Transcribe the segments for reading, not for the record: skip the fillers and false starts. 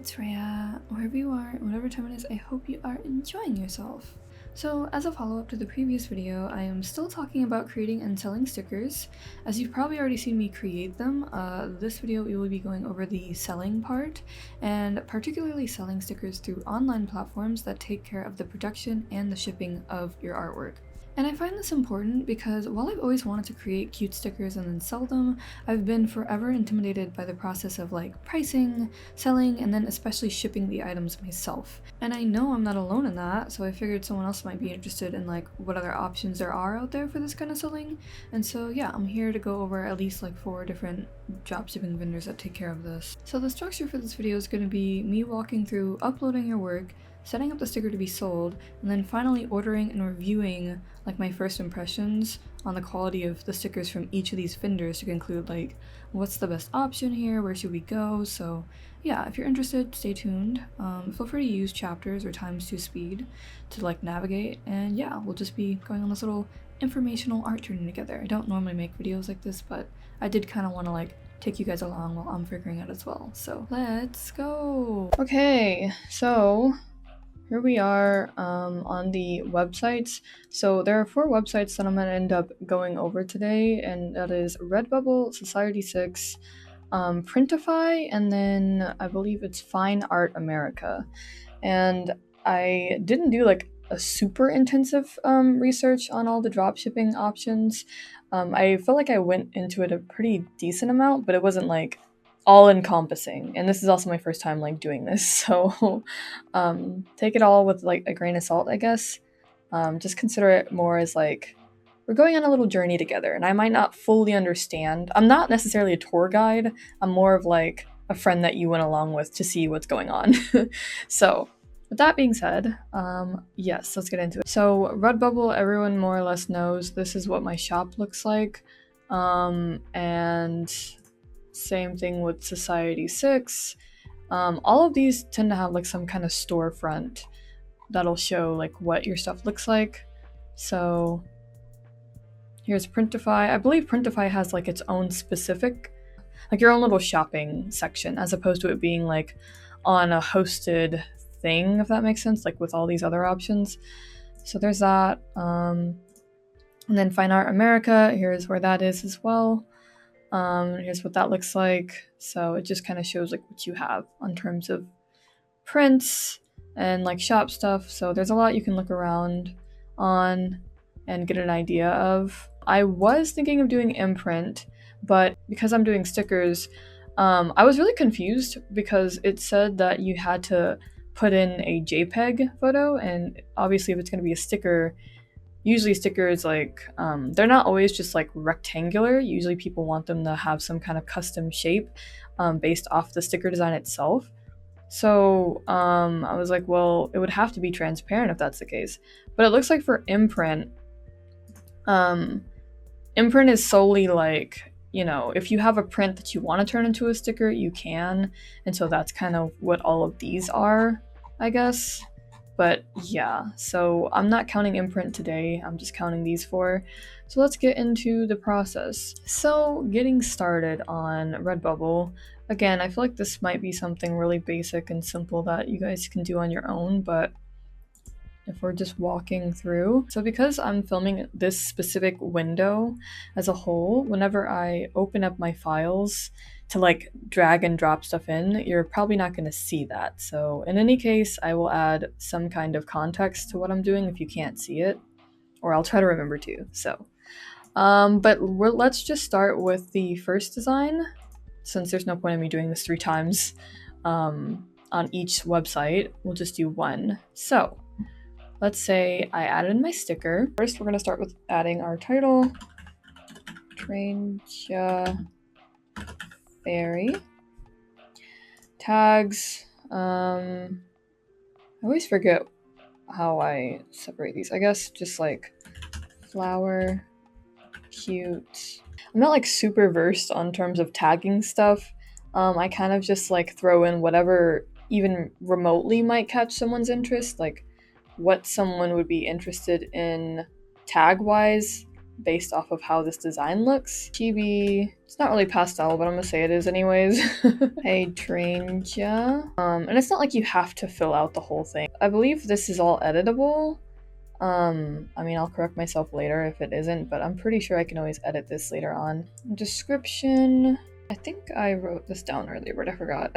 it's Rhea. Wherever you are, whatever time it is, I hope you are enjoying yourself. So as a follow-up to the previous video, I am still talking about creating and selling stickers. As you've probably already seen me create them, this video we will be going over the selling part, and particularly selling stickers through online platforms that take care of the production and the shipping of your artwork. And I find this important because while I've always wanted to create cute stickers and then sell them, I've been forever intimidated by the process of pricing, selling, and then especially shipping the items myself. And I know I'm not alone in that, so I figured someone else might be interested in what other options there are out there for this kind of selling. And so yeah, I'm here to go over at least 4 different dropshipping vendors that take care of this. So the structure for this video is going to be me walking through uploading your work, setting up the sticker to be sold, and then finally ordering and reviewing my first impressions on the quality of the stickers from each of these vendors to conclude what's the best option here, where should we go. So yeah, if you're interested, stay tuned. Feel free to use chapters or times 2 speed to navigate, and yeah, we'll just be going on this little informational art journey together. I don't normally make videos like this, but I did kind of want to take you guys along while I'm figuring out as well. So let's go. Okay, so here we are on the websites. So there are 4 websites that I'm going to end up going over today, and that is Redbubble, Society6, Printify, and then I believe it's Fine Art America. And I didn't do a super intensive research on all the dropshipping options. I felt like I went into it a pretty decent amount, but it wasn't all-encompassing, and this is also my first time doing this, so take it all with a grain of salt, I guess. Just consider it more as we're going on a little journey together, and I might not fully understand. I'm not necessarily a tour guide. I'm more of a friend that you went along with to see what's going on. So with that being said, yes, let's get into it. So Redbubble, everyone more or less knows this is what my shop looks like, and same thing with Society6. All of these tend to have some kind of storefront that'll show what your stuff looks like. So here's Printify. I believe Printify has its own specific, your own little shopping section, as opposed to it being on a hosted thing, if that makes sense, with all these other options. So there's that. And then Fine Art America, here's where that is as well. Here's what that looks like. So it just kind of shows what you have in terms of prints and shop stuff. So there's a lot you can look around on and get an idea of. I was thinking of doing imprint, but because I'm doing stickers, I was really confused because it said that you had to put in a JPEG photo, and obviously if it's going to be a sticker, usually stickers they're not always just rectangular. Usually people want them to have some kind of custom shape based off the sticker design itself. So I was well, it would have to be transparent if that's the case. But it looks like for imprint, imprint is solely if you have a print that you want to turn into a sticker, you can. And so that's kind of what all of these are, I guess. But yeah, so I'm not counting imprint today, I'm just counting these 4. So let's get into the process. So getting started on Redbubble, again, I feel like this might be something really basic and simple that you guys can do on your own, but if we're just walking through. So because I'm filming this specific window as a whole, whenever I open up my files to drag and drop stuff in, you're probably not going to see that. So in any case, I will add some kind of context to what I'm doing if you can't see it, or I'll try to remember to. So, but let's just start with the first design, since there's no point in me doing this 3 times on each website. We'll just do 1. So let's say I added my sticker. First, we're going to start with adding our title, Trancha Berry. Tags, I always forget how I separate these. I guess just flower, cute. I'm not super versed on terms of tagging stuff. I kind of just throw in whatever even remotely might catch someone's interest, what someone would be interested in tag wise. based off of how this design looks. Chibi, it's not really pastel, but I'm gonna say it is anyways. Hydrangea. And it's not like you have to fill out the whole thing. I believe this is all editable. I mean, I'll correct myself later if it isn't, but I'm pretty sure I can always edit this later on. Description. I think I wrote this down earlier, but I forgot.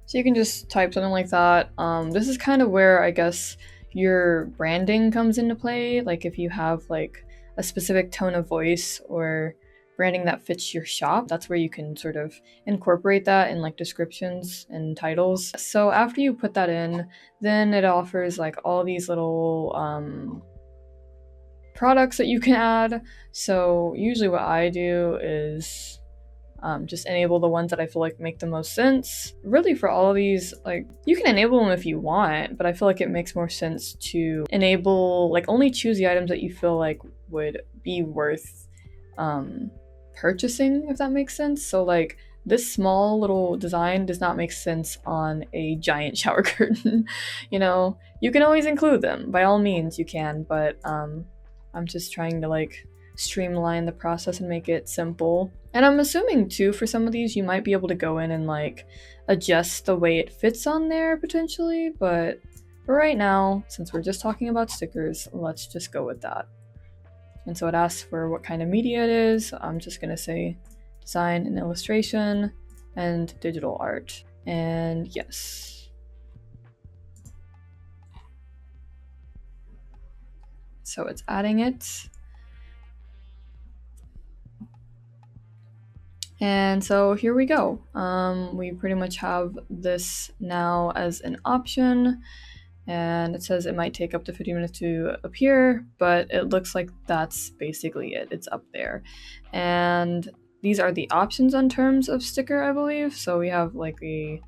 So you can just type something like that. This is kind of where I guess your branding comes into play. Like if you have like a specific tone of voice or branding that fits your shop, that's where you can sort of incorporate that in like descriptions and titles. So after you put that in, then it offers like all these little products that you can add. So usually what I do is just enable the ones that I feel like make the most sense. Really for all of these, like you can enable them if you want, but I feel like it makes more sense to enable, like only choose the items that you feel like would be worth purchasing, if that makes sense. So like this small little design does not make sense on a giant shower curtain. You know, you can always include them, by all means you can, but I'm just trying to like streamline the process and make it simple. And I'm assuming too for some of these you might be able to go in and like adjust the way it fits on there potentially, but for right now, since we're just talking about stickers, let's just go with that. And so it asks for what kind of media it is. I'm just gonna say design and illustration and digital art. And yes. So it's adding it. And so here we go. We pretty much have this now as an option, and it says it might take up to 50 minutes to appear, but it looks like that's basically it. It's up there. And these are the options on terms of sticker, I believe. So we have like a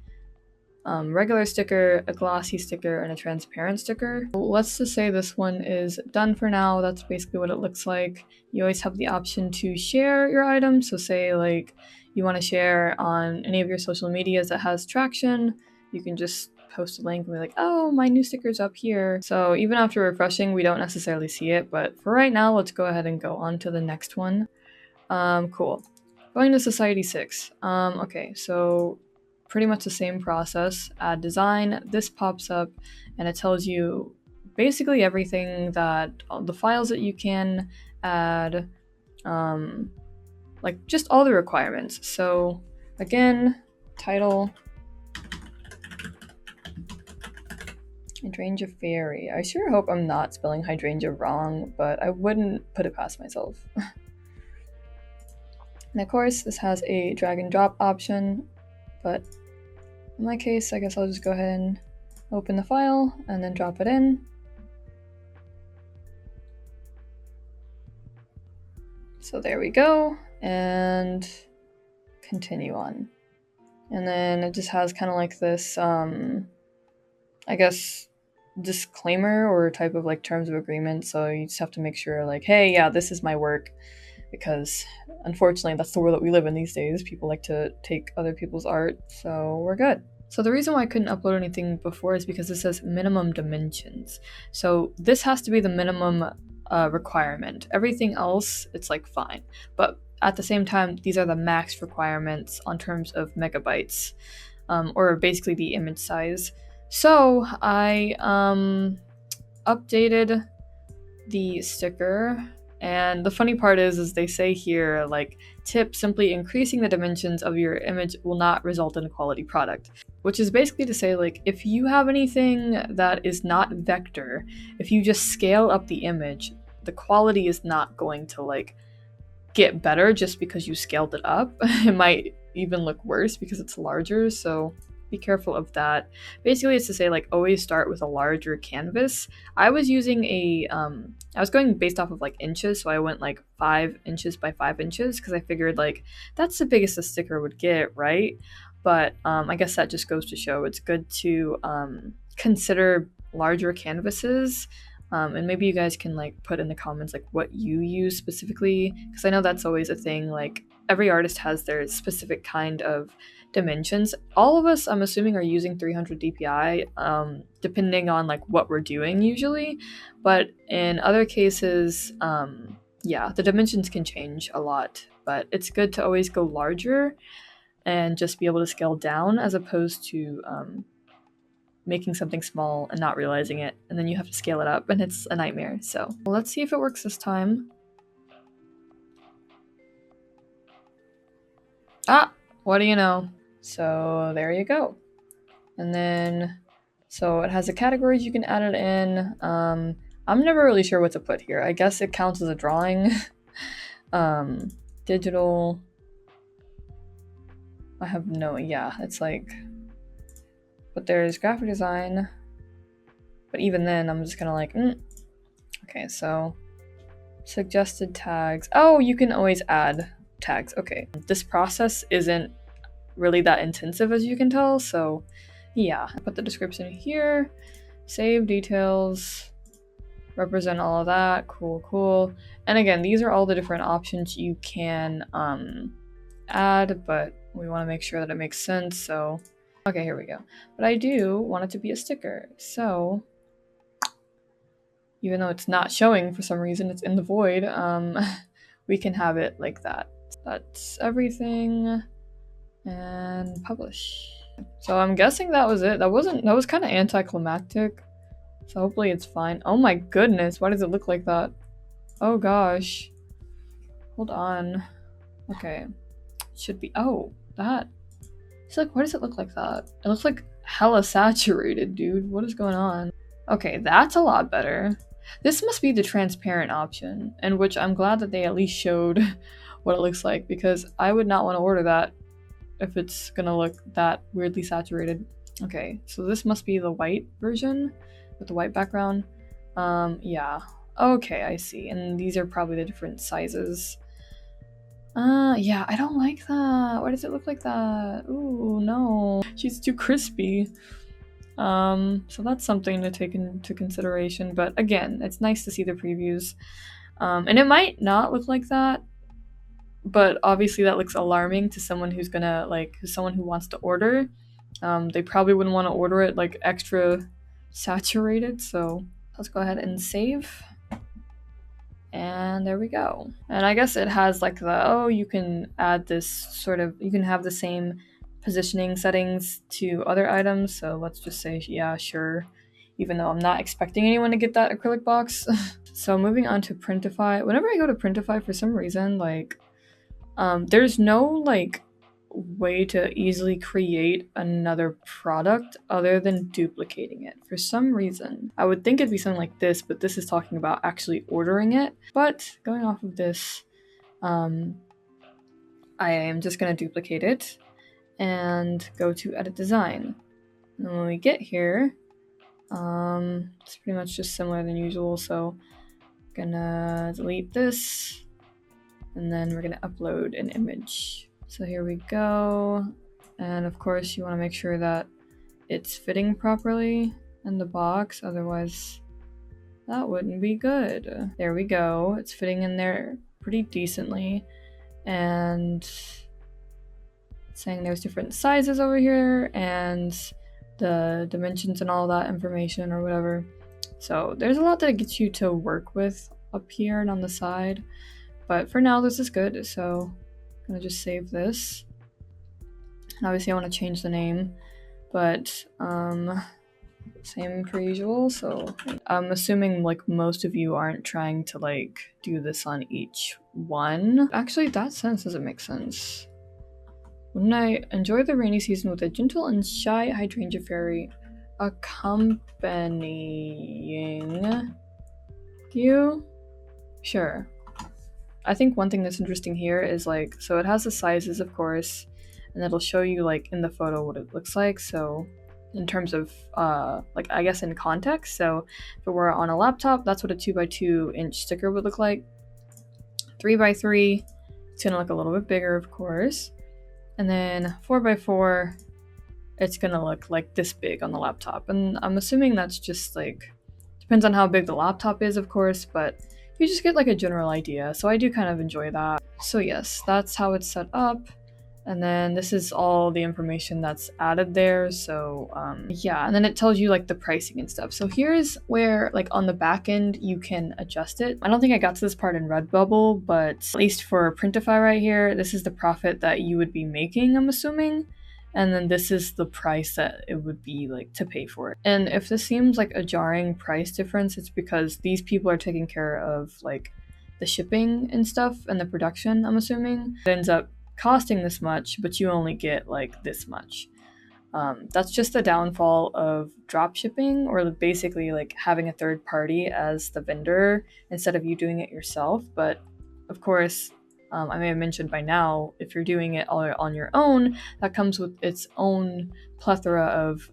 regular sticker, a glossy sticker, and a transparent sticker. Let's just say this one is done for now. That's basically what it looks like. You always have the option to share your item. So say like you want to share on any of your social medias that has traction, you can just post a link and be like, oh, my new sticker's up here. So even after refreshing, we don't necessarily see it, but for right now, let's go ahead and go on to the next one. Cool. Going to Society 6. Okay, so pretty much the same process. Add design, this pops up and it tells you basically everything that the files that you can add, like just all the requirements. So again, title, Hydrangea Fairy. I sure hope I'm not spelling hydrangea wrong, but I wouldn't put it past myself. And of course, this has a drag and drop option, but in my case, I guess I'll just go ahead and open the file and then drop it in. So there we go, and continue on. And then it just has kind of like this, I guess, disclaimer or type of like terms of agreement. So you just have to make sure like, hey, yeah, this is my work, because unfortunately that's the world that we live in these days. People like to take other people's art, so we're good. So the reason why I couldn't upload anything before is because it says minimum dimensions. So this has to be the minimum requirement. Everything else, it's like fine. But at the same time, these are the max requirements on terms of megabytes, or basically the image size. So I updated the sticker. And the funny part is they say here, like, tip, simply increasing the dimensions of your image will not result in a quality product. Which is basically to say, like, if you have anything that is not vector, if you just scale up the image, the quality is not going to, like, get better just because you scaled it up. It might even look worse because it's larger, so be careful of that. Basically, it's to say, like, always start with a larger canvas. I was using I was going based off of like inches, so I went like 5 inches by 5 inches because I figured like that's the biggest a sticker would get, right? But I guess that just goes to show it's good to consider larger canvases. And maybe you guys can like put in the comments like what you use specifically, because I know that's always a thing. Like every artist has their specific kind of dimensions. All of us, I'm assuming, are using 300 dpi, depending on like what we're doing usually. But in other cases, yeah, the dimensions can change a lot, but it's good to always go larger and just be able to scale down as opposed to making something small and not realizing it, and then you have to scale it up and it's a nightmare. So let's see if it works this time. Ah, what do you know? So there you go. And then, so it has the categories you can add it in. I'm never really sure what to put here. I guess it counts as a drawing. Digital. I have no, yeah, it's like, but there's graphic design. But even then, I'm just gonna like, Okay, so suggested tags. Oh, you can always add tags. Okay, this process isn't really that intensive as you can tell, so yeah. Put the description here, save details, represent all of that. Cool. And again, these are all the different options you can add, but we want to make sure that it makes sense. So okay, here we go. But I do want it to be a sticker, so even though it's not showing for some reason, it's in the void, we can have it like that. That's everything, and publish. So I'm guessing that was it. That was kind of anticlimactic, so hopefully it's fine. Oh my goodness, why does it look like that? Oh gosh, hold on. Okay, it should be, oh, that, it's like, why does it look like that? It looks like hella saturated, dude. What is going on? Okay, that's a lot better. This must be the transparent option, in which I'm glad that they at least showed what it looks like, because I would not want to order that if it's gonna look that weirdly saturated. Okay, so this must be the white version with the white background. Yeah. Okay, I see. And these are probably the different sizes. Yeah, I don't like that. Why does it look like that? Ooh, no. She's too crispy. So that's something to take into consideration, but again, it's nice to see the previews. And it might not look like that, but obviously that looks alarming to someone who's gonna, like, someone who wants to order. They probably wouldn't want to order it like extra saturated, so let's go ahead and save. And there we go. And I guess it has like the, oh, you can add this sort of, you can have the same positioning settings to other items, so let's just say, yeah, sure, even though I'm not expecting anyone to get that acrylic box. So moving on to Printify. Whenever I go to Printify, for some reason, like, there's no like way to easily create another product other than duplicating it. For some reason, I would think it'd be something like this, but this is talking about actually ordering it. But going off of this, I am just gonna duplicate it and go to edit design. And when we get here, it's pretty much just similar than usual, so I'm gonna delete this, and then we're gonna upload an image. So here we go, and of course you want to make sure that it's fitting properly in the box, otherwise that wouldn't be good. There we go, it's fitting in there pretty decently, and saying there's different sizes over here and the dimensions and all that information or whatever. So there's a lot that it gets you to work with up here and on the side, but for now this is good. So I'm gonna just save this, and obviously I want to change the name, but same per usual. So I'm assuming like most of you aren't trying to like do this on each one. Actually, that sense doesn't make sense. Wouldn't I enjoy the rainy season with a gentle and shy hydrangea fairy accompanying you? Sure. I think one thing that's interesting here is like, so it has the sizes, of course, and it'll show you like in the photo what it looks like. So in terms of like, I guess in context, so if it were on a laptop, that's what a 2x2 inch sticker would look like. 3x3, it's gonna look a little bit bigger, of course. And then 4x4, it's gonna look like this big on the laptop. And I'm assuming that's just like, depends on how big the laptop is, of course, but you just get like a general idea. So I do kind of enjoy that. So yes, that's how it's set up. And then this is all the information that's added there. So yeah, and then it tells you like the pricing and stuff. So here's where like on the back end you can adjust it. I don't think I got to this part in Redbubble, but at least for Printify right here, this is the profit that you would be making, I'm assuming. And then this is the price that it would be like to pay for it. And if this seems like a jarring price difference, it's because these people are taking care of like the shipping and stuff and the production, I'm assuming. It ends up costing this much, but you only get like this much. That's just the downfall of drop shipping, or basically like having a third party as the vendor instead of you doing it yourself. But of course, I may have mentioned by now, if you're doing it all on your own, that comes with its own plethora of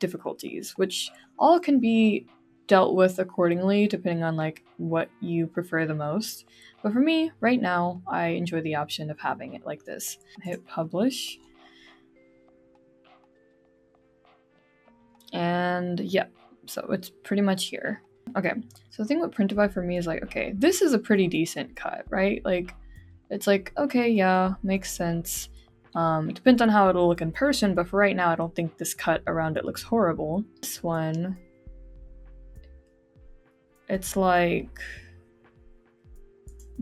difficulties, which all can be dealt with accordingly depending on like what you prefer the most. But for me, right now, I enjoy the option of having it like this. Hit publish. And yeah, so it's pretty much here. Okay, so the thing with Printify for me is like, okay, this is a pretty decent cut, right? Like, it's like, okay, yeah, makes sense. It depends on how it'll look in person, but for right now, I don't think this cut around it looks horrible. This one, it's like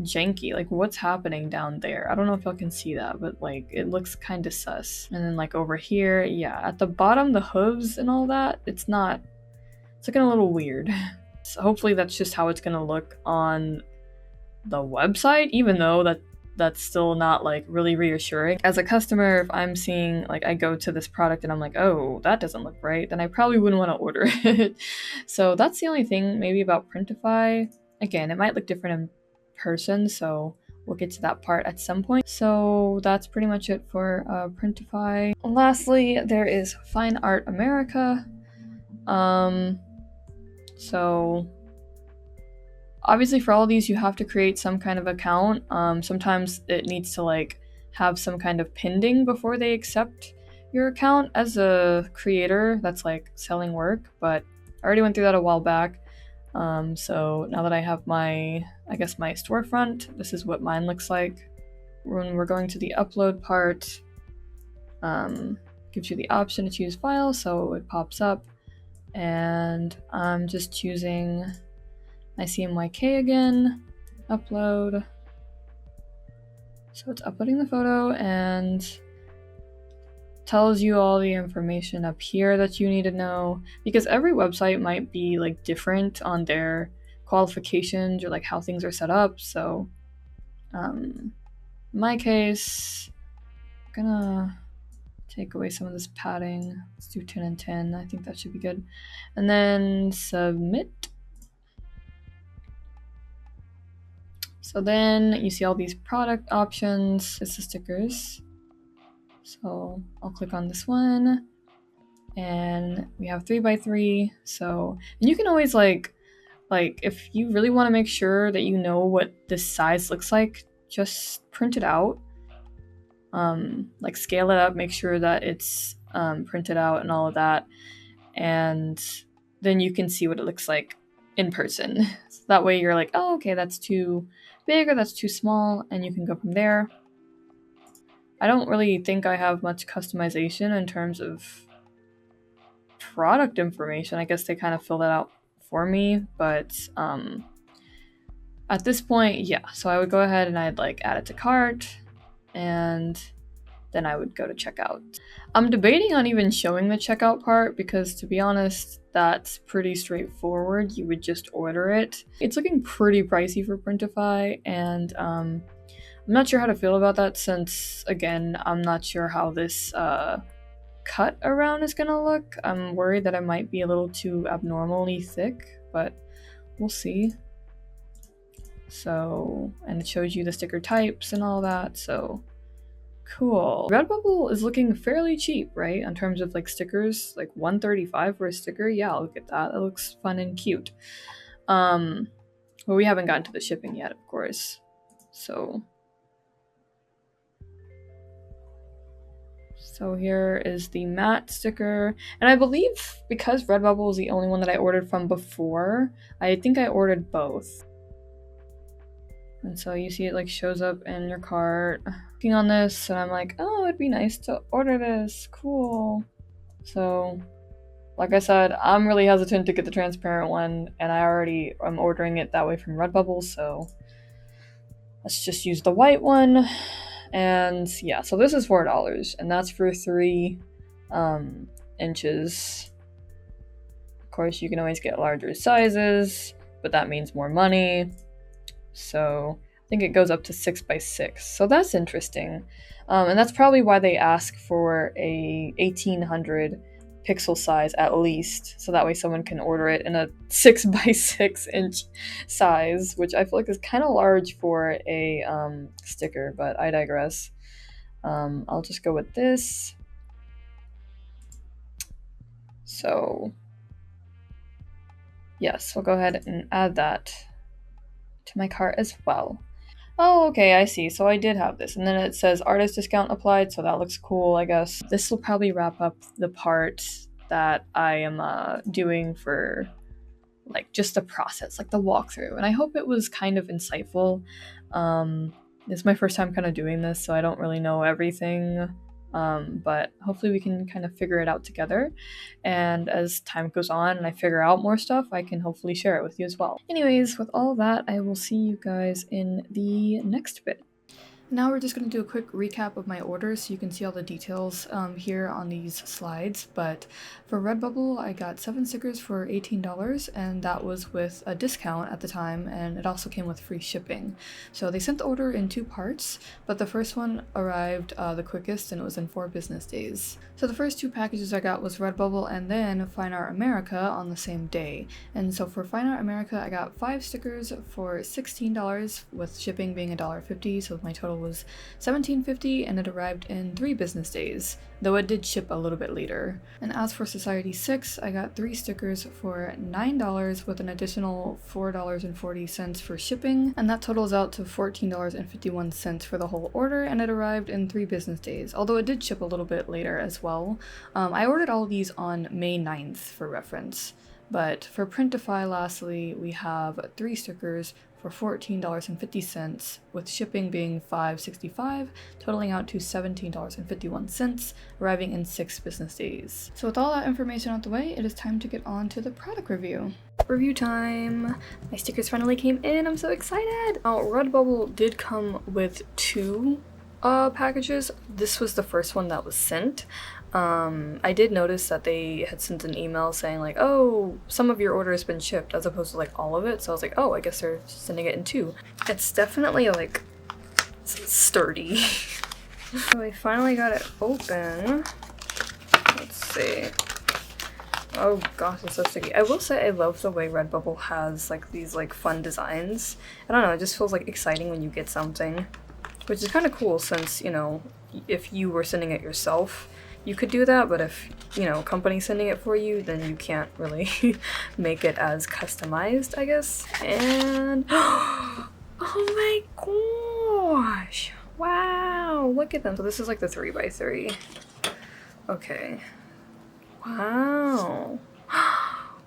janky. Like, what's happening down there? I don't know if y'all can see that, but like it looks kind of sus. And then like over here, yeah, at the bottom, the hooves and all that, it's looking a little weird. So hopefully that's just how it's gonna look on the website, even though that's still not like really reassuring. As a customer, if I'm seeing like I go to this product and I'm like, oh, that doesn't look right, then I probably wouldn't want to order it. So that's the only thing maybe about Printify. Again, it might look different in person, so we'll get to that part at some point. So that's pretty much it for Printify. Lastly, there is Fine Art America. So obviously for all of these you have to create some kind of account. Sometimes it needs to like have some kind of pending before they accept your account as a creator that's like selling work, but I already went through that a while back. So now that I have my storefront, this is what mine looks like. When we're going to the upload part, gives you the option to choose file, so it pops up, and I'm just choosing my CMYK again, upload. So it's uploading the photo and tells you all the information up here that you need to know, because every website might be like different on their qualifications or like how things are set up. So in my case, I'm gonna take away some of this padding. Let's do 10 and 10. I think that should be good. And then submit. So then you see all these product options. It's the stickers. So I'll click on this one, and we have 3x3. So, and you can always like if you really want to make sure that you know what this size looks like, just print it out. Like scale it up, make sure that it's printed out and all of that, and then you can see what it looks like in person. So that way you're like, oh, okay, that's too big or that's too small, and you can go from there. I don't really think I have much customization in terms of product information. I guess they kind of fill that out for me, but at this point, yeah. So I would go ahead and I'd like add it to cart, and then I would go to checkout. I'm debating on even showing the checkout part because, to be honest, that's pretty straightforward. You would just order it. It's looking pretty pricey for Printify, and I'm not sure how to feel about that since, again, I'm not sure how this cut around is gonna look. I'm worried that it might be a little too abnormally thick, but we'll see. So, and it shows you the sticker types and all that, so cool. Redbubble is looking fairly cheap, right? In terms of like stickers, like $135 for a sticker. Yeah, I'll look at that. That looks fun and cute. Well, we haven't gotten to the shipping yet, of course. So here is the matte sticker. And I believe because Redbubble is the only one that I ordered from before, I think I ordered both. And so you see it like shows up in your cart. Looking on this, and I'm like, oh, it'd be nice to order this. Cool. So, like I said, I'm really hesitant to get the transparent one, and I already am ordering it that way from Redbubble, so let's just use the white one. And yeah, so this is $4, and that's for 3 inches. Of course, you can always get larger sizes, but that means more money. So I think it goes up to 6x6. So that's interesting. And that's probably why they ask for a 1800 pixel size at least, so that way someone can order it in a 6x6 inch size, which I feel like is kind of large for a sticker, but I digress. I'll just go with this. So yes, we'll go ahead and add that to my cart as well. Oh, okay, I see. So I did have this. And then it says artist discount applied, so that looks cool, I guess. This will probably wrap up the part that I am doing for like just the process, like the walkthrough. And I hope it was kind of insightful. It's my first time kind of doing this, so I don't really know everything. But hopefully we can kind of figure it out together, and as time goes on and I figure out more stuff, I can hopefully share it with you as well. Anyways, with all that, I will see you guys in the next bit. Now we're just going to do a quick recap of my order so you can see all the details here on these slides. But for Redbubble, I got 7 stickers for $18, and that was with a discount at the time, and it also came with free shipping. So they sent the order in 2 parts, but the first one arrived the quickest, and it was in 4 business days. So the first 2 packages I got was Redbubble and then Fine Art America on the same day. And so for Fine Art America, I got 5 stickers for $16, with shipping being $1.50, so my total was $17.50, and it arrived in 3 business days, though it did ship a little bit later. And as for Society 6, I got 3 stickers for $9 with an additional $4.40 for shipping, and that totals out to $14.51 for the whole order, and it arrived in 3 business days, although it did ship a little bit later as well. I ordered all of these on May 9th for reference. But for Printify, lastly, we have 3 stickers for $14.50, with shipping being $5.65, totaling out to $17.51, arriving in 6 business days. So with all that information out the way, it is time to get on to the product review. Review time! My stickers finally came in, I'm so excited! Now, Redbubble did come with 2 packages. This was the first one that was sent. I did notice that they had sent an email saying like, oh, some of your order has been shipped, as opposed to like all of it. So I was like, oh, I guess they're sending it in 2. It's definitely like sturdy. So I finally got it open. Let's see. Oh gosh, it's so sticky. I will say I love the way Redbubble has like these like fun designs. I don't know, it just feels like exciting when you get something, which is kind of cool since, you know, if you were sending it yourself, you could do that, but if, you know, a company's sending it for you, then you can't really make it as customized, I guess. And oh my gosh, wow, look at them. So this is like the 3x3. Okay, wow.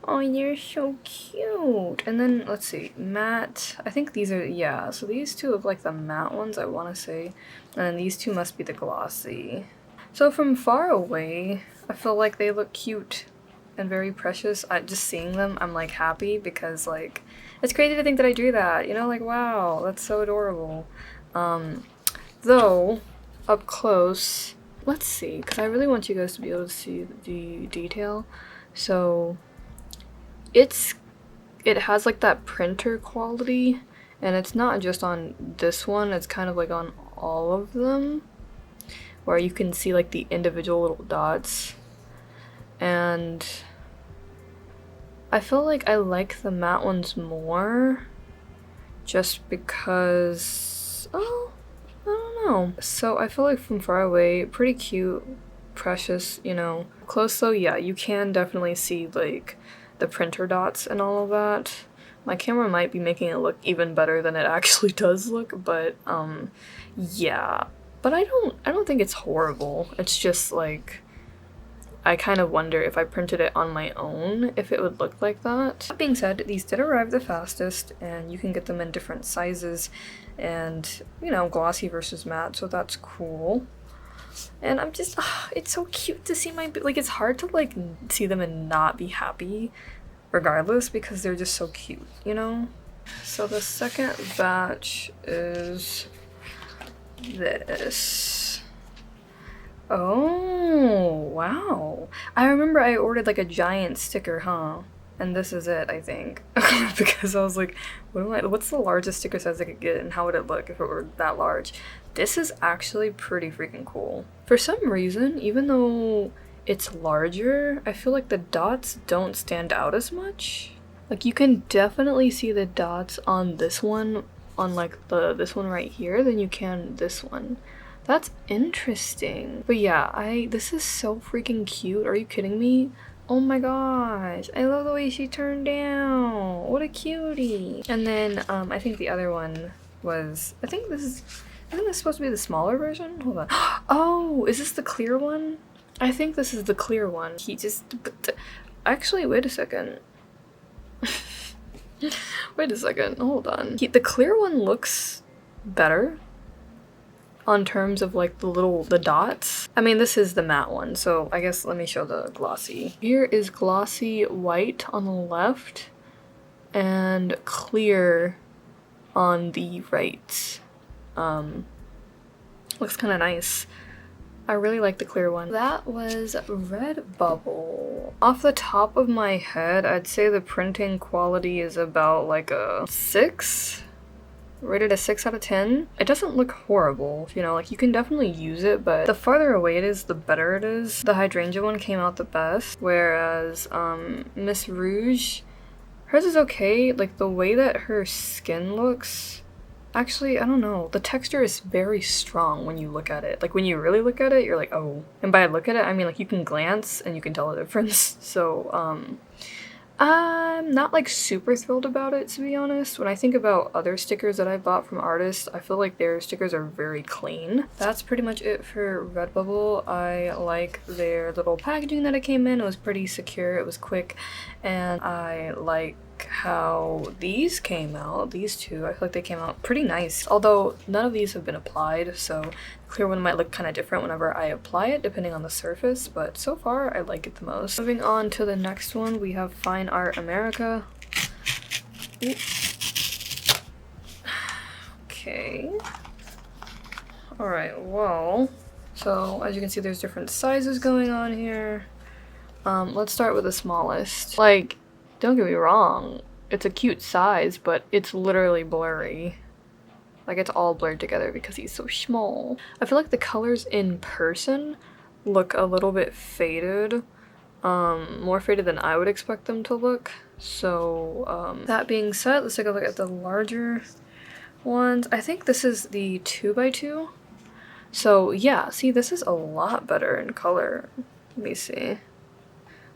Oh, you're so cute. And then let's see, matte. I think these are, yeah, so these 2 are like the matte ones, I want to say, and then these 2 must be the glossy. So from far away, I feel like they look cute and very precious. Just seeing them, I'm like happy, because like it's crazy to think that I drew that, you know, like wow, that's so adorable. Though up close, let's see, because I really want you guys to be able to see the detail. So it has like that printer quality, and it's not just on this one, it's kind of like on all of them, where you can see like the individual little dots. And I feel like I like the matte ones more, just because, oh, I don't know. So I feel like from far away, pretty cute, precious, you know. Close though, yeah, you can definitely see like the printer dots and all of that. My camera might be making it look even better than it actually does look, but yeah. But I don't think it's horrible. It's just like, I kind of wonder if I printed it on my own, if it would look like that. That being said, these did arrive the fastest, and you can get them in different sizes and, you know, glossy versus matte, so that's cool. And I'm just, it's so cute to see my, like, it's hard to, like, see them and not be happy regardless because they're just so cute, you know? So the second batch is this. Oh, wow. I remember I ordered like a giant sticker, huh? And this is it, I think. Because I was like, what's the largest sticker size I could get and how would it look if it were that large? This is actually pretty freaking cool. For some reason, even though it's larger, I feel like the dots don't stand out as much. Like you can definitely see the dots on this one, on like this one right here, than you can this one. That's interesting. But yeah, this is so freaking cute. Are you kidding me? Oh my gosh, I love the way she turned down. What a cutie. And then I think the other one was, isn't this supposed to be the smaller version? Hold on. Oh, is this the clear one? I think this is the clear one. Actually, wait a second. Wait a second, hold on. The clear one looks better on terms of like the dots. I mean, this is the matte one, so I guess let me show the glossy. Here is glossy white on the left and clear on the right. Looks kind of nice. I really like the clear one. That was Redbubble. Off the top of my head, I'd say the printing quality is about like a 6. Rated a 6 out of 10. It doesn't look horrible, you know, like you can definitely use it, but the farther away it is, the better it is. The hydrangea one came out the best, whereas Miss Rouge, hers is okay. Like the way that her skin looks, actually, I don't know. The texture is very strong when you look at it. Like when you really look at it, you're like, oh. And by look at it, I mean like you can glance and you can tell the difference. So, I'm not like super thrilled about it, to be honest. When I think about other stickers that I bought from artists, I feel like their stickers are very clean. That's pretty much it for Redbubble. I like their little packaging that it came in. It was pretty secure, it was quick, and I like how these came out. These two, I feel like they came out pretty nice. Although none of these have been applied, so the clear one might look kind of different whenever I apply it, depending on the surface, but so far I like it the most. Moving on to the next one, we have Fine Art America. Okay. Alright, well, so as you can see there's different sizes going on here. Let's start with the smallest. Like, don't get me wrong, it's a cute size, but it's literally blurry. Like, it's all blurred together because he's so small. I feel like the colors in person look a little bit faded. More faded than I would expect them to look. So, that being said, let's take a look at the larger ones. I think this is the 2x2. So, yeah, see, this is a lot better in color. Let me see.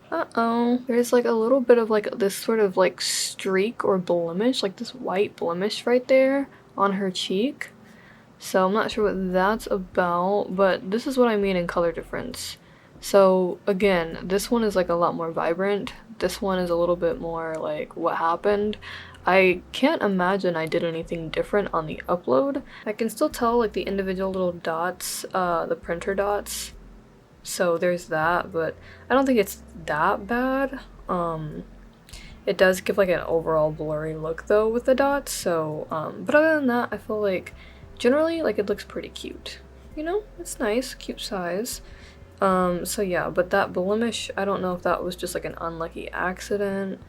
Uh-oh. There's like a little bit of like this sort of like streak or blemish, like this white blemish right there on her cheek. So I'm not sure what that's about, but this is what I mean in color difference. So again, this one is like a lot more vibrant. This one is a little bit more like what happened. I can't imagine I did anything different on the upload. I can still tell like the individual little dots, the printer dots. So there's that, but I don't think it's that bad. It does give like an overall blurry look though with the dots, so but other than that, I feel like generally like it looks pretty cute. You know, it's nice, cute size. So yeah, but that blemish, I don't know if that was just like an unlucky accident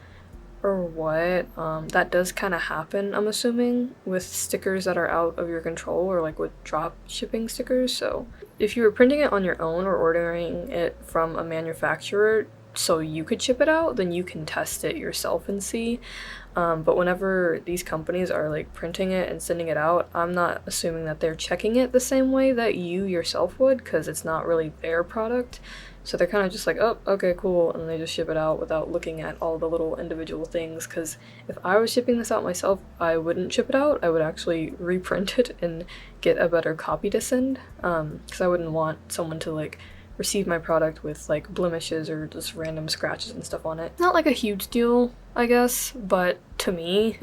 or what. That does kind of happen, I'm assuming, with stickers that are out of your control or like with drop shipping stickers. So if you were printing it on your own or ordering it from a manufacturer so you could ship it out, then you can test it yourself and see. But whenever these companies are like printing it and sending it out, I'm not assuming that they're checking it the same way that you yourself would, because it's not really their product. So they're kind of just like, oh, okay, cool, and they just ship it out without looking at all the little individual things, because if I was shipping this out myself, I wouldn't ship it out. I would actually reprint it and get a better copy to send, because I wouldn't want someone to like receive my product with like blemishes or just random scratches and stuff on it. Not like a huge deal, I guess, but to me,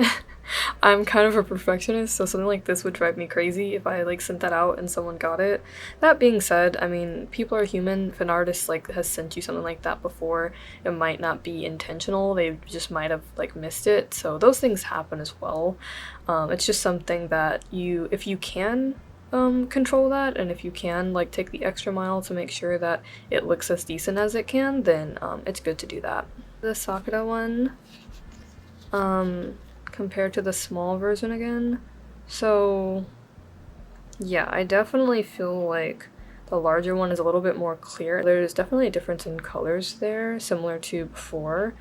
I'm kind of a perfectionist, so something like this would drive me crazy if I like sent that out and someone got it. That being said, I mean, people are human. If an artist like has sent you something like that before, it might not be intentional. They just might have like missed it. So those things happen as well. It's just something that if you can control that, and if you can like take the extra mile to make sure that it looks as decent as it can, then it's good to do that. The Sakura one, compared to the small version again. So yeah, I definitely feel like the larger one is a little bit more clear. There's definitely a difference in colors there, similar to before.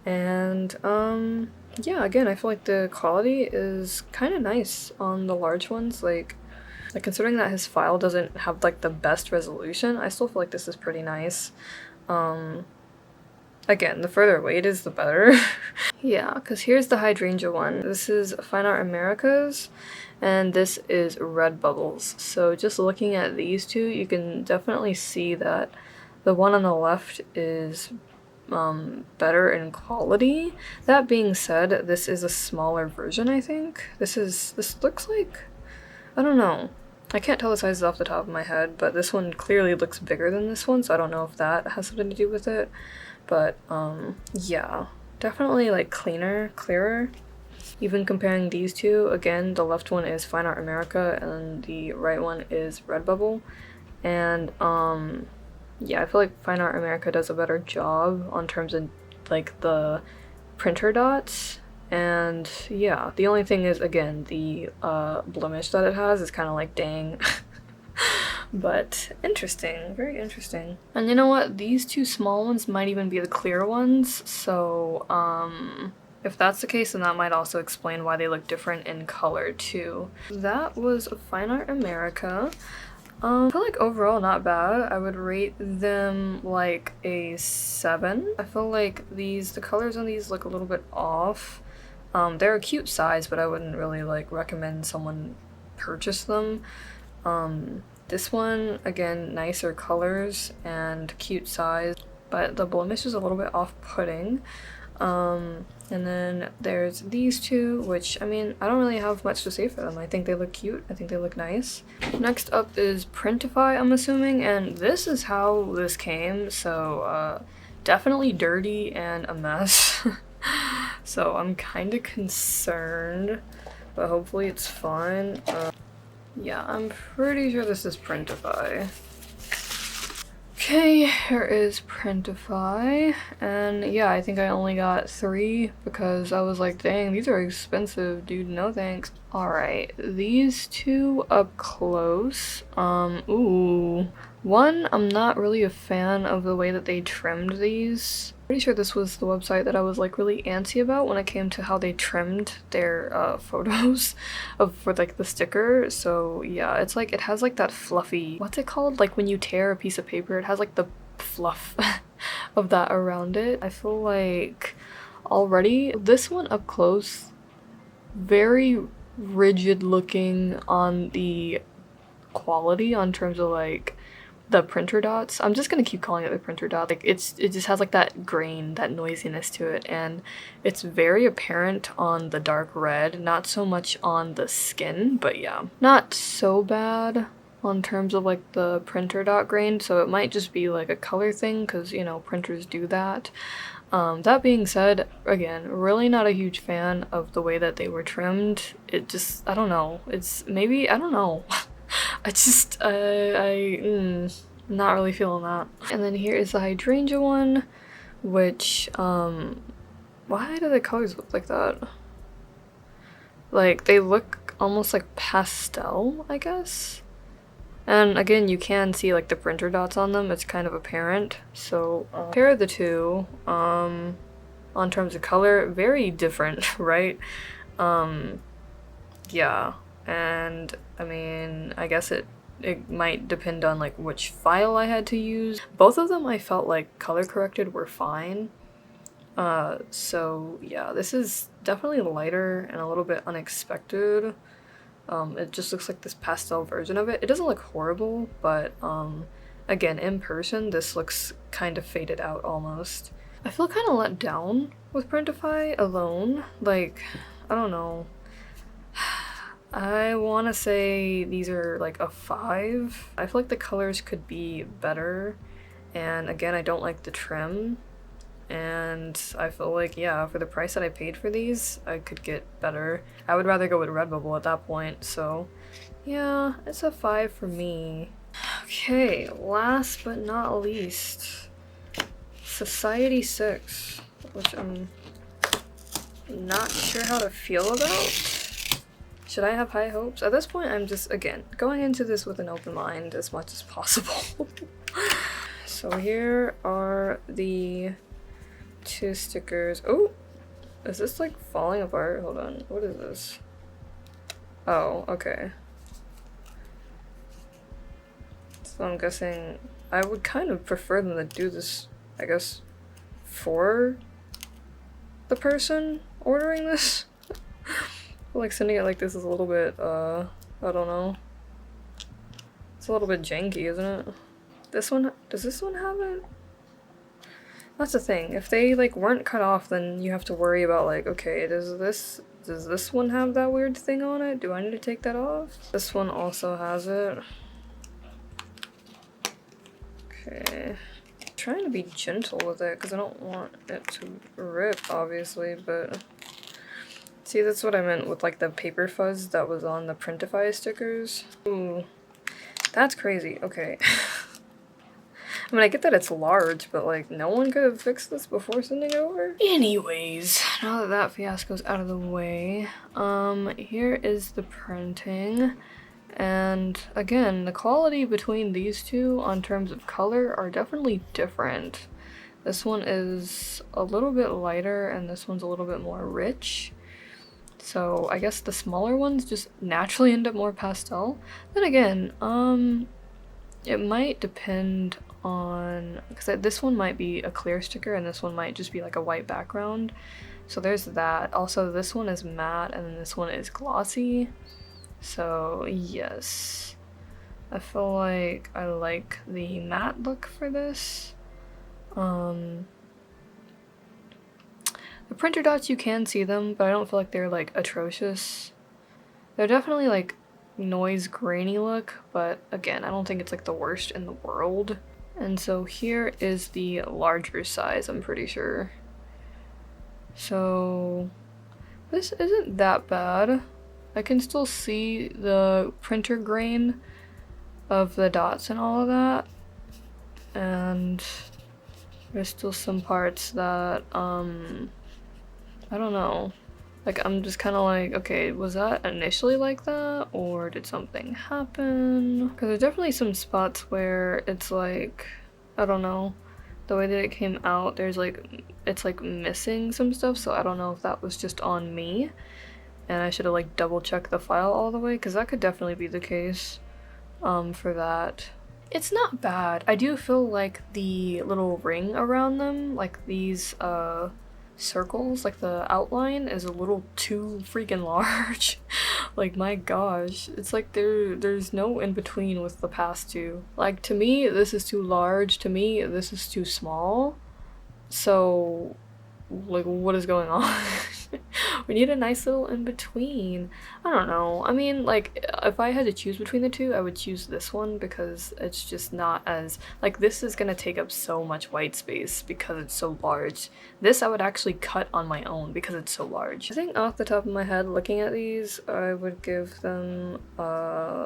And yeah, again, I feel like the quality is kind of nice on the large ones. Like considering that his file doesn't have like the best resolution, I still feel like this is pretty nice. Again, the further away it is, the better. Yeah, because here's the hydrangea one. This is Fine Art America's, and this is Redbubble's. So just looking at these two, you can definitely see that the one on the left is better in quality. That being said, this is a smaller version, I think. This looks like, I don't know. I can't tell the sizes off the top of my head, but this one clearly looks bigger than this one, so I don't know if that has something to do with it. But yeah, definitely like clearer. Even comparing these two, again, the left one is Fine Art America and the right one is Redbubble. And yeah, I feel like Fine Art America does a better job on terms of like the printer dots. And yeah, the only thing is, again, the blemish that it has is kind of like, dang. But interesting, very interesting. And you know what? These two small ones might even be the clear ones, so if that's the case, then that might also explain why they look different in color too. That was Fine Art America. I feel like overall not bad. I would rate them like a 7. I feel like the colors on these look a little bit off. They're a cute size, but I wouldn't really like recommend someone purchase them. This one, again, nicer colors and cute size, but the blemish is a little bit off-putting. And then there's these two, which, I mean, I don't really have much to say for them. I think they look cute. I think they look nice. Next up is Printify, I'm assuming, and this is how this came, so definitely dirty and a mess. So I'm kind of concerned, but hopefully it's fine. Yeah, I'm pretty sure this is Printify. Okay, here is Printify, and yeah, I think I only got 3 because I was like, dang, these are expensive, dude, no thanks. Alright, these two up close, ooh. One, I'm not really a fan of the way that they trimmed these. Pretty sure this was the website that I was like really antsy about when it came to how they trimmed their photos for like the sticker. So yeah, it's like, it has like that fluffy, what's it called? Like when you tear a piece of paper, it has like the fluff of that around it. I feel like already this one up close, very rigid looking on the quality on terms of like the printer dots. I'm just gonna keep calling it the printer dot. Like it just has like that grain, that noisiness to it, and it's very apparent on the dark red, not so much on the skin, but yeah. Not so bad on terms of like the printer dot grain, so it might just be like a color thing because, you know, printers do that. That being said, again, really not a huge fan of the way that they were trimmed. It just, I don't know, it's maybe, I don't know. I just, not really feeling that. And then here is the hydrangea one, which, why do the colors look like that? Like, they look almost like pastel, I guess? And again, you can see like the printer dots on them, it's kind of apparent. So, compare the two, on terms of color, very different, right? Yeah. And I mean, I guess it might depend on like which file I had to use. Both of them I felt like color corrected were fine. So yeah, this is definitely lighter and a little bit unexpected. It just looks like this pastel version of it. It doesn't look horrible, but Again, in person, this looks kind of faded out almost. I feel kind of let down with Printify alone. Like, I don't know. I want to say these are like a 5. I feel like the colors could be better. And again, I don't like the trim. And I feel like, yeah, for the price that I paid for these, I could get better. I would rather go with Redbubble at that point, so yeah, it's a 5 for me. Okay, last but not least, Society 6, which I'm not sure how to feel about. Should I have high hopes? At this point, I'm just, again, going into this with an open mind as much as possible. So here are the 2 stickers. Oh, is this like falling apart? Hold on, what is this? Oh, okay. So I'm guessing I would kind of prefer them to do this, I guess, for the person ordering this. Like sending it like this is a little bit, I don't know. It's a little bit janky, isn't it? This one, does this one have it? That's the thing. If they like weren't cut off, then you have to worry about like, okay, does this one have that weird thing on it? Do I need to take that off? This one also has it. Okay. I'm trying to be gentle with it because I don't want it to rip, obviously, but see, that's what I meant with like the paper fuzz that was on the Printify stickers. Ooh, that's crazy. Okay. I mean, I get that it's large, but like, no one could have fixed this before sending it over? Anyways, now that that fiasco's out of the way, here is the printing. And again, the quality between these two on terms of color are definitely different. This one is a little bit lighter and this one's a little bit more rich. So I guess the smaller ones just naturally end up more pastel. Then again, it might depend on, because this one might be a clear sticker and this one might just be like a white background. So there's that. Also, this one is matte and then this one is glossy. So yes, I feel like I like the matte look for this. The printer dots, you can see them, but I don't feel like they're like atrocious. They're definitely like noise grainy look, but again, I don't think it's like the worst in the world. And so here is the larger size, I'm pretty sure. So this isn't that bad. I can still see the printer grain of the dots and all of that. And there's still some parts that, I don't know. Like, I'm just kind of like, okay, was that initially like that? Or did something happen? Because there's definitely some spots where it's like, I don't know, the way that it came out, there's like, it's like missing some stuff. So I don't know if that was just on me. And I should have like double checked the file all the way, because that could definitely be the case for that. It's not bad. I do feel like the little ring around them, like these circles, like the outline is a little too freaking large. Like, my gosh, it's like there's no in between with the past two. Like, to me this is too large, to me this is too small. So like, what is going on? We need a nice little in between. I don't know. I mean, like, if I had to choose between the two, I would choose this one because it's just not as, like, this is gonna take up so much white space because it's so large. This I would actually cut on my own because it's so large. I think off the top of my head, looking at these, I would give them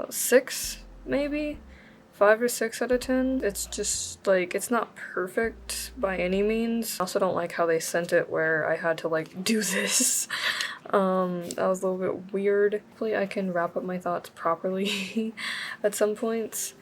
6, maybe? 5 or 6 out of 10. It's just like, it's not perfect by any means. I also don't like how they sent it where I had to like do this. That was a little bit weird. Hopefully I can wrap up my thoughts properly at some points.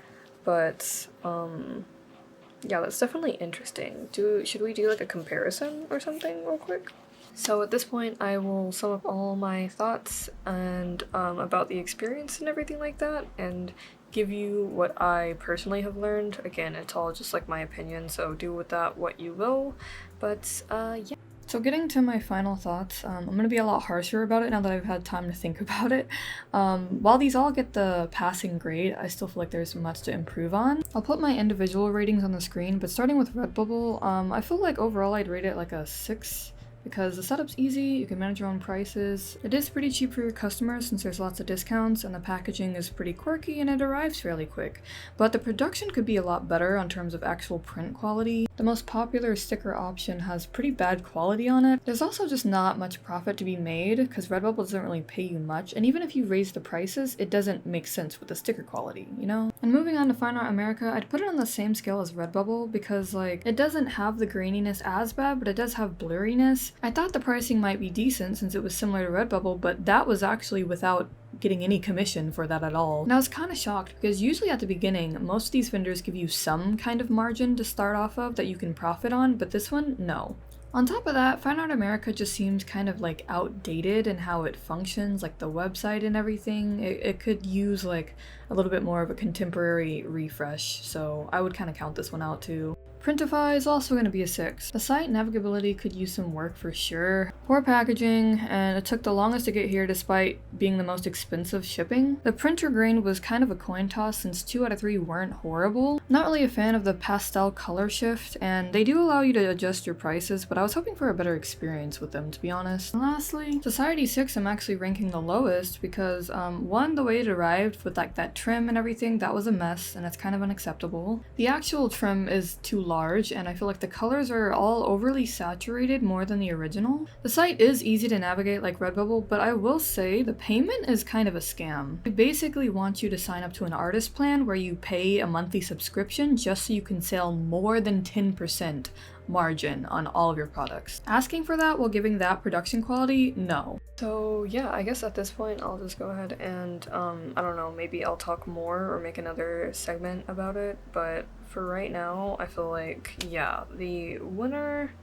But yeah, that's definitely interesting. Should we do like a comparison or something real quick? So at this point, I will sum up all my thoughts and about the experience and everything like that, and give you what I personally have learned. Again, it's all just like my opinion, so do with that what you will. But yeah. So getting to my final thoughts, I'm going to be a lot harsher about it now that I've had time to think about it. While these all get the passing grade, I still feel like there's much to improve on. I'll put my individual ratings on the screen, but starting with Redbubble, I feel like overall I'd rate it like a 6. Because the setup's easy, you can manage your own prices. It is pretty cheap for your customers since there's lots of discounts, and the packaging is pretty quirky and it arrives fairly quick. But the production could be a lot better in terms of actual print quality. The most popular sticker option has pretty bad quality on it. There's also just not much profit to be made because Redbubble doesn't really pay you much, and even if you raise the prices, it doesn't make sense with the sticker quality, you know? And moving on to Fine Art America, I'd put it on the same scale as Redbubble because like it doesn't have the graininess as bad, but it does have blurriness. I thought the pricing might be decent since it was similar to Redbubble, but that was actually without getting any commission for that at all. And I was kind of shocked because usually at the beginning, most of these vendors give you some kind of margin to start off of that you can profit on, but this one, no. On top of that, Fine Art America just seems kind of like outdated in how it functions, like the website and everything. It could use like a little bit more of a contemporary refresh, so I would kind of count this one out too. Printify is also going to be a 6. The site navigability could use some work for sure. Poor packaging, and it took the longest to get here despite being the most expensive shipping. The printer grain was kind of a coin toss since 2 out of 3 weren't horrible. Not really a fan of the pastel color shift, and they do allow you to adjust your prices, but I was hoping for a better experience with them, to be honest. And lastly, Society 6 I'm actually ranking the lowest because, one, the way it arrived with like that trim and everything, that was a mess, and it's kind of unacceptable. The actual trim is too large, and I feel like the colors are all overly saturated more than the original. The site is easy to navigate like Redbubble, but I will say the payment is kind of a scam. They basically want you to sign up to an artist plan where you pay a monthly subscription just so you can sell more than 10% margin on all of your products. Asking for that while giving that production quality, no. So yeah, I guess at this point I'll just go ahead and I don't know, maybe I'll talk more or make another segment about it, but for right now I feel like, yeah, the winner,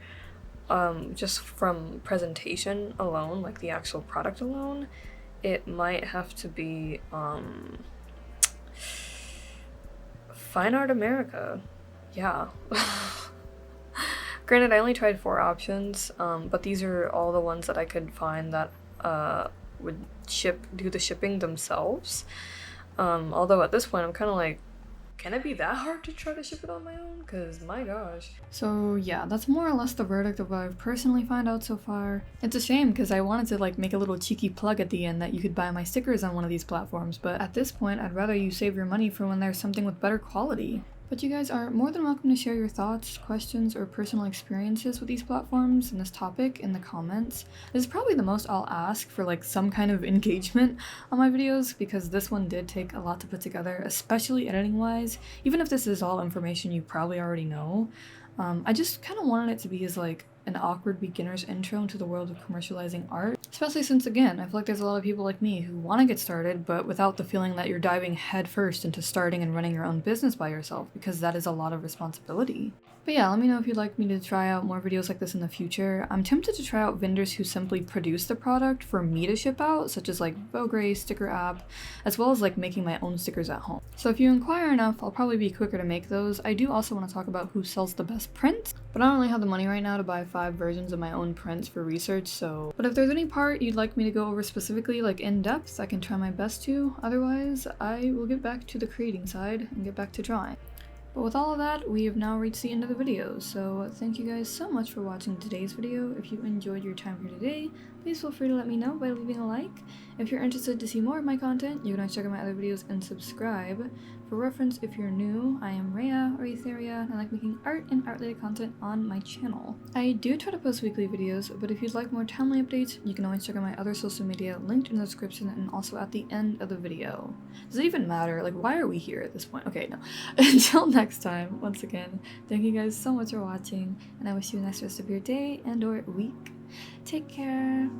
just from presentation alone, like the actual product alone, it might have to be Fine Art America. Yeah. Granted, I only tried 4 options, but these are all the ones that I could find that would do the shipping themselves. Although at this point I'm kind of like, can it be that hard to try to ship it on my own? Because my gosh. So yeah, that's more or less the verdict of what I've personally found out so far. It's a shame because I wanted to like make a little cheeky plug at the end that you could buy my stickers on one of these platforms, but at this point I'd rather you save your money for when there's something with better quality. But you guys are more than welcome to share your thoughts, questions, or personal experiences with these platforms and this topic in the comments. This is probably the most I'll ask for like some kind of engagement on my videos because this one did take a lot to put together, especially editing wise. Even if this is all information you probably already know, I just kind of wanted it to be as like an awkward beginner's intro into the world of commercializing art, especially since, again, I feel like there's a lot of people like me who want to get started, but without the feeling that you're diving headfirst into starting and running your own business by yourself, because that is a lot of responsibility. But yeah, let me know if you'd like me to try out more videos like this in the future. I'm tempted to try out vendors who simply produce the product for me to ship out, such as like Vogue, Sticker App, as well as like making my own stickers at home. So if you inquire enough, I'll probably be quicker to make those. I do also want to talk about who sells the best prints, but I don't really have the money right now to buy 5 versions of my own prints for research, so... But if there's any part you'd like me to go over specifically, like in depth, I can try my best to. Otherwise, I will get back to the creating side and get back to drawing. But with all of that, we have now reached the end of the video, so thank you guys so much for watching today's video. If you enjoyed your time here today, please feel free to let me know by leaving a like. If you're interested to see more of my content, you can always check out my other videos and subscribe. For reference, if you're new, I am Rhea or Etheria, and I like making art and art-related content on my channel. I do try to post weekly videos, but if you'd like more timely updates, you can always check out my other social media linked in the description and also at the end of the video. Does it even matter? Like, why are we here at this point? Okay, no. Until next time, once again, thank you guys so much for watching, and I wish you a nice rest of your day and or week. Take care.